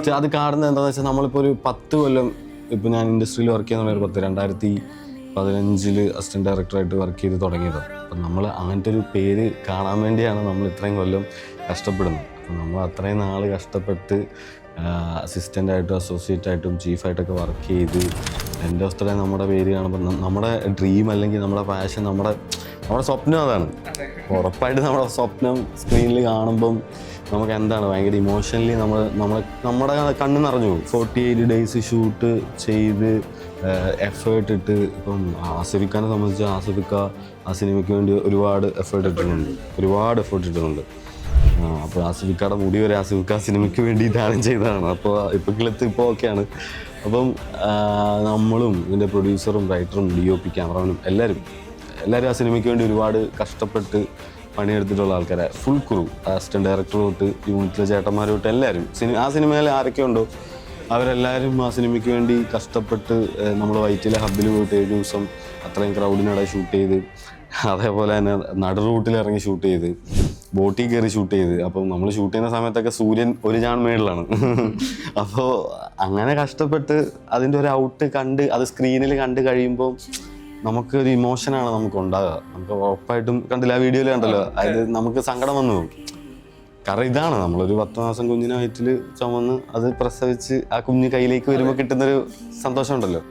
First അത് കാണുന്നത് എന്താണെന്ന് വെച്ചാൽ നമ്മളിപ്പോൾ ഒരു 10 കൊല്ലം ഇപ്പോൾ ഞാൻ ഇൻഡസ്ട്രിയിൽ വർക്ക് ചെയ്യുന്ന 2015 അസിസ്റ്റന്റ് ഡയറക്ടറായിട്ട് വർക്ക് ചെയ്ത് തുടങ്ങിയത്. അപ്പം നമ്മൾ അങ്ങനത്തെ ഒരു പേര് കാണാൻ വേണ്ടിയാണ് നമ്മൾ ഇത്രയും കൊല്ലം കഷ്ടപ്പെടുന്നത്. അപ്പം നമ്മൾ അത്രയും നാൾ കഷ്ടപ്പെട്ട് അസിസ്റ്റൻ്റായിട്ടും അസോസിയേറ്റായിട്ടും ചീഫായിട്ടൊക്കെ വർക്ക് ചെയ്ത് എൻ്റെ അവസ്ഥ നമ്മുടെ പേര് കാണുമ്പോൾ നമ്മുടെ ഡ്രീം അല്ലെങ്കിൽ നമ്മുടെ പാഷൻ നമ്മുടെ സ്വപ്നം അതാണ്. ഉറപ്പായിട്ട് നമ്മുടെ സ്വപ്നം സ്ക്രീനിൽ കാണുമ്പം നമുക്ക് എന്താണ് ഭയങ്കര ഇമോഷണലി നമ്മുടെ കണ്ണ് നിറഞ്ഞു പോകും. 48 ഡേയ്സ് ഷൂട്ട് ചെയ്ത് എഫേർട്ട് ഇട്ട് ഇപ്പം ആസിഫിക്കാനെ സംബന്ധിച്ച് ആസിഫിക്ക ആ സിനിമയ്ക്ക് വേണ്ടി ഒരുപാട് എഫേർട്ട് ഇട്ടിട്ടുണ്ട്. അപ്പോൾ ആസിഫിക്കയുടെ മുടി വരെ ആസിഫിക്ക സിനിമയ്ക്ക് വേണ്ടി ദാനം ചെയ്തതാണ്. അപ്പോൾ ഇപ്പോൾ ഓക്കെയാണ്. അപ്പം നമ്മളും ഇതിൻ്റെ പ്രൊഡ്യൂസറും റൈറ്ററും DOP ക്യാമറമാനും എല്ലാവരും ആ സിനിമയ്ക്ക് വേണ്ടി ഒരുപാട് കഷ്ടപ്പെട്ട് പണിയെടുത്തിട്ടുള്ള ആൾക്കാരെ ഫുൾ ക്രൂ, അസിസ്റ്റന്റ് ഡയറക്ടർ തൊട്ട് യൂണിറ്റിലെ ചേട്ടന്മാർ തൊട്ട് എല്ലാവരും ആ സിനിമയിൽ ആരൊക്കെ ഉണ്ടോ അവരെല്ലാവരും ആ സിനിമയ്ക്ക് വേണ്ടി കഷ്ടപ്പെട്ട് നമ്മൾ വൈറ്റിലെ ഹബ്ബിൽ പോയിട്ട് 7 ദിവസം അത്രയും ക്രൗഡിനിടെ ഷൂട്ട് ചെയ്ത്, അതേപോലെ തന്നെ നടു റൂട്ടിൽ ഇറങ്ങി ഷൂട്ട് ചെയ്ത്, ബോട്ടിൽ കയറി ഷൂട്ട് ചെയ്ത്. അപ്പം നമ്മൾ ഷൂട്ട് ചെയ്യുന്ന സമയത്തൊക്കെ സൂര്യൻ ഒരു ജാൺ മേളിലാണ്. അപ്പോൾ അങ്ങനെ കഷ്ടപ്പെട്ട് അതിൻ്റെ ഒരു ഔട്ട് കണ്ട് അത് സ്ക്രീനിൽ കണ്ട് കഴിയുമ്പോൾ നമുക്കൊരു ഇമോഷനാണ് നമുക്ക് ഉണ്ടാകുക. നമുക്ക് ഉറപ്പായിട്ടും കണ്ടില്ല, ആ വീഡിയോയിൽ കണ്ടല്ലോ, അത് നമുക്ക് സങ്കടം വന്നു പോകും. കാരണം ഇതാണ് നമ്മളൊരു 10 മാസം കുഞ്ഞിനെ വയറ്റിൽ ചുമന്ന് അത് പ്രസവിച്ച് ആ കുഞ്ഞ് കയ്യിലേക്ക് വരുമ്പോൾ കിട്ടുന്നൊരു സന്തോഷം ഉണ്ടല്ലോ.